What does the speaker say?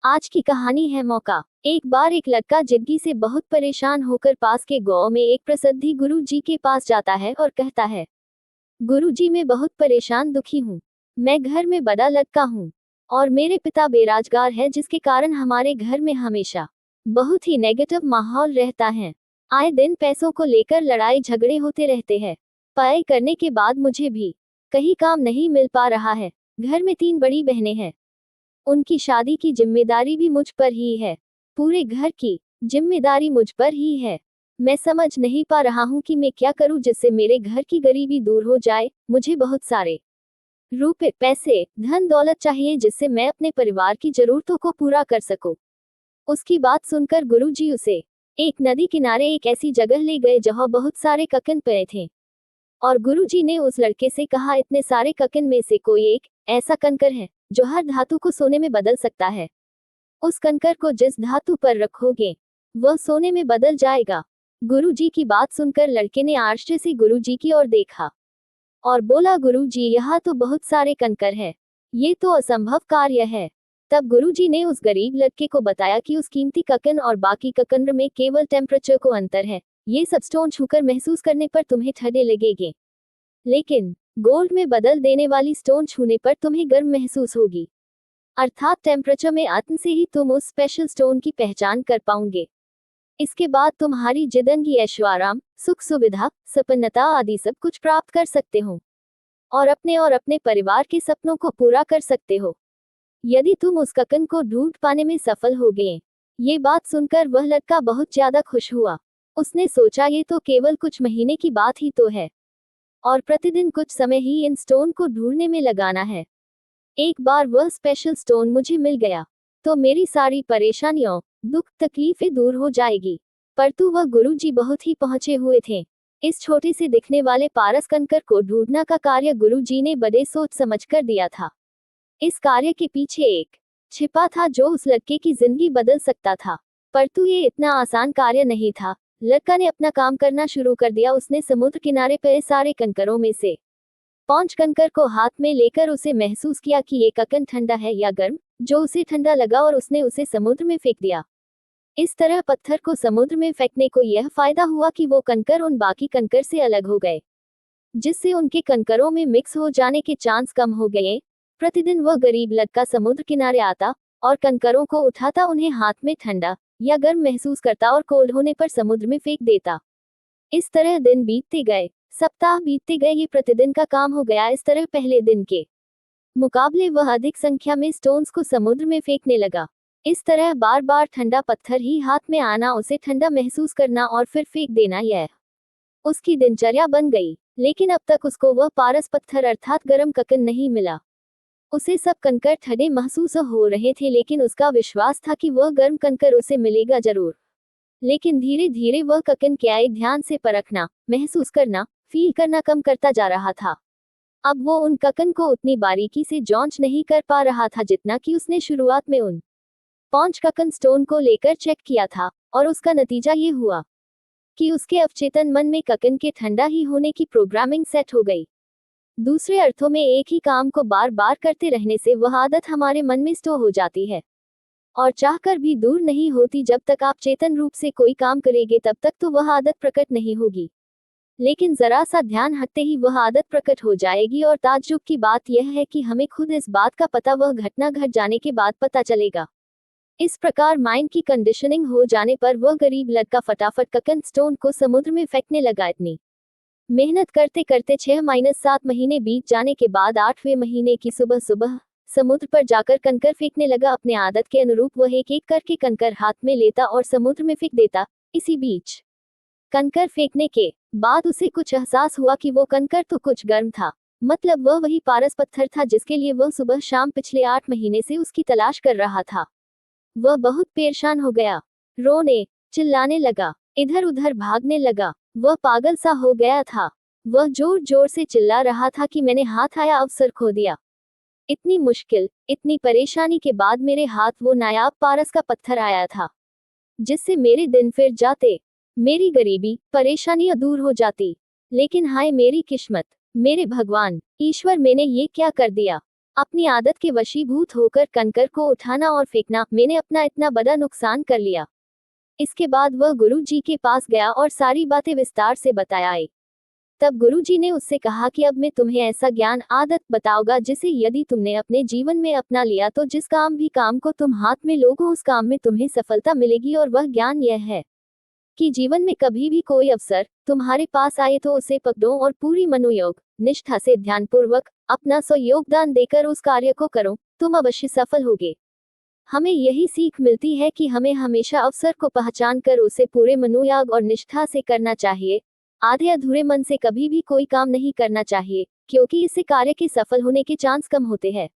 आज की कहानी है मौका। एक बार एक लड़का जिंदगी से बहुत परेशान होकर पास के गांव में एक प्रसिद्धि गुरु जी के पास जाता है और कहता है, गुरु जी मैं बहुत परेशान दुखी हूँ। मैं घर में बड़ा लड़का हूँ और मेरे पिता बेरोजगार है, जिसके कारण हमारे घर में हमेशा बहुत ही नेगेटिव माहौल रहता है। आए दिन पैसों को लेकर लड़ाई झगड़े होते रहते हैं। पढ़ाई करने के बाद मुझे भी कहीं काम नहीं मिल पा रहा है। घर में 3 बड़ी बहनें हैं, उनकी शादी की जिम्मेदारी भी मुझ पर ही है। पूरे घर की जिम्मेदारी मुझ पर ही है। मैं समझ नहीं पा रहा हूँ कि मैं क्या करूँ जिससे मेरे घर की गरीबी दूर हो जाए। मुझे बहुत सारे रुपए, पैसे, धन दौलत चाहिए जिससे मैं अपने परिवार की जरूरतों को पूरा कर सकूं। उसकी बात सुनकर गुरुजी उसे एक नदी किनारे एक ऐसी जगह ले गए जहां बहुत सारे ककन पड़े थे। और गुरुजी ने उस लड़के से कहा, इतने सारे ककन में से कोई एक ऐसा कंकर है जो हर धातु को सोने में बदल सकता है। उस कंकर को जिस धातु पर रखोगे वह सोने में बदल जाएगा। गुरुजी की बात सुनकर लड़के ने आश्चर्य से गुरुजी की ओर देखा और बोला, गुरुजी यहाँ तो बहुत सारे कंकर है, ये तो असंभव कार्य है। तब गुरुजी ने उस गरीब लड़के को बताया कि उस कीमती ककन और बाकी ककन में केवल टेम्परेचर को अंतर है। ये सब स्टोन छूकर महसूस करने पर तुम्हें ठंडे लगेंगे, लेकिन गोल्ड में बदल देने वाली स्टोन छूने पर तुम्हें गर्म महसूस होगी। अर्थात टेम्परेचर में आत्म से ही तुम उस स्पेशल स्टोन की पहचान कर पाओगे। इसके बाद तुम्हारी जिंदगी ऐशो आराम, सुख सुविधा, संपन्नता आदि सब कुछ प्राप्त कर सकते हो और अपने परिवार के सपनों को पूरा कर सकते हो, यदि तुम उस ककन को ढूंढ पाने में सफल हो गए। ये बात सुनकर वह लड़का बहुत ज्यादा खुश हुआ। उसने सोचा, ये तो केवल कुछ महीने की बात ही तो है और प्रतिदिन कुछ समय ही इन स्टोन को ढूंढने में लगाना है। एक बार वह स्पेशल स्टोन मुझे मिल गया तो मेरी सारी परेशानियों, दुख, तकलीफें दूर हो जाएगी। परंतु वह गुरुजी बहुत ही पहुंचे हुए थे। इस छोटे से दिखने वाले पारस कंकर को ढूंढना का कार्य गुरुजी ने बड़े सोच समझ कर दिया था। इस कार्य के पीछे एक छिपा था जो उस लड़के की जिंदगी बदल सकता था। परंतु ये इतना आसान कार्य नहीं था। लड़का ने अपना काम करना शुरू कर दिया। उसने समुद्र किनारे पे सारे कंकरों में से 5 कंकर को हाथ में लेकर उसे महसूस किया कि ये ककन ठंडा है या गर्म, जो उसे ठंडा लगा और उसने उसे समुद्र में फेंक दिया। इस तरह पत्थर को समुद्र में फेंकने को यह फायदा हुआ कि वो कंकर उन बाकी कंकर से अलग हो गए, जिससे उनके कंकरों में मिक्स हो जाने के चांस कम हो गए। प्रतिदिन वह गरीब लड़का समुद्र किनारे आता और कंकरों को उठाता, उन्हें हाथ में ठंडा या गर्म महसूस करता और कोल्ड होने पर समुद्र में फेंक देता। इस तरह दिन बीतते गए, सप्ताह बीतते गए, ये प्रतिदिन का काम हो गया। इस तरह पहले दिन के मुकाबले वह अधिक संख्या में स्टोन्स को समुद्र में फेंकने लगा। इस तरह बार बार ठंडा पत्थर ही हाथ में आना, उसे ठंडा महसूस करना और फिर फेंक देना, यह उसकी दिनचर्या बन गई। लेकिन अब तक उसको वह पारस पत्थर अर्थात गर्म ककन नहीं मिला। उसे सब कंकर ठंडे महसूस हो रहे थे, लेकिन उसका विश्वास था कि वह गर्म कंकर उसे मिलेगा जरूर। लेकिन धीरे धीरे वह ककन क्या है ध्यान से परखना, महसूस करना, फील करना कम करता जा रहा था। अब वो उन ककन को उतनी बारीकी से जांच नहीं कर पा रहा था जितना कि उसने शुरुआत में उन 5 ककन स्टोन को लेकर चेक किया था। और उसका नतीजा ये हुआ कि उसके अवचेतन मन में ककन के ठंडा ही होने की प्रोग्रामिंग सेट हो गई। दूसरे अर्थों में, एक ही काम को बार बार करते रहने से वह आदत हमारे मन में स्टोर हो जाती है और चाहकर भी दूर नहीं होती। जब तक आप चेतन रूप से कोई काम करेंगे तब तक तो वह आदत प्रकट नहीं होगी, लेकिन जरा सा ध्यान हटते ही वह आदत प्रकट हो जाएगी। और ताज्जुब की बात यह है कि हमें खुद इस बात का पता वह घटना घट जाने के बाद पता चलेगा। इस प्रकार माइंड की कंडीशनिंग हो जाने पर वह गरीब लड़का फटाफट ककन स्टोन को समुद्र में फेंकने लगा। इतनी मेहनत करते करते 6-7 महीने बीत जाने के बाद 8वें महीने की सुबह सुबह समुद्र पर जाकर कंकर फेंकने लगा। अपने आदत के अनुरूप वह एक एक करके कंकर हाथ में लेता और समुद्र में फेंक देता। इसी बीच कंकर फेंकने के बाद उसे कुछ एहसास हुआ कि वो कंकर तो कुछ गर्म था, मतलब वह वही पारस पत्थर था जिसके लिए वह सुबह शाम पिछले 8 महीने से उसकी तलाश कर रहा था। वह बहुत परेशान हो गया, रोने चिल्लाने लगा, इधर उधर भागने लगा। वह पागल सा हो गया था। वह जोर जोर से चिल्ला रहा था कि मैंने हाथ आया अवसर खो दिया। इतनी मुश्किल, इतनी परेशानी के बाद मेरे हाथ वो नायाब पारस का पत्थर आया था जिससे मेरे दिन फिर जाते, मेरी गरीबी परेशानियां दूर हो जाती। लेकिन हाय मेरी किस्मत, मेरे भगवान ईश्वर, मैंने ये क्या कर दिया। अपनी आदत के वशीभूत होकर कंकर को उठाना और फेंकना, मैंने अपना इतना बड़ा नुकसान कर लिया। इसके बाद वह गुरु जी के पास गया और सारी बातें विस्तार से बताया। तब गुरु जी ने उससे कहा कि अब मैं तुम्हें ऐसा ज्ञान आदत बताऊंगा जिसे यदि तुमने अपने जीवन में अपना लिया तो जिस काम को तुम हाथ में लोगे उस काम में तुम्हें सफलता मिलेगी। और वह ज्ञान यह है कि जीवन में कभी भी कोई अवसर तुम्हारे पास आए तो उसे पकड़ो और पूरी मनोयोग निष्ठा से ध्यानपूर्वक अपना योगदान देकर उस कार्य को करो, तुम अवश्य सफल होगे। हमें यही सीख मिलती है कि हमें हमेशा अवसर को पहचान कर उसे पूरे मनोयोग और निष्ठा से करना चाहिए। आधे अधूरे मन से कभी भी कोई काम नहीं करना चाहिए, क्योंकि इससे कार्य के सफल होने के चांस कम होते हैं।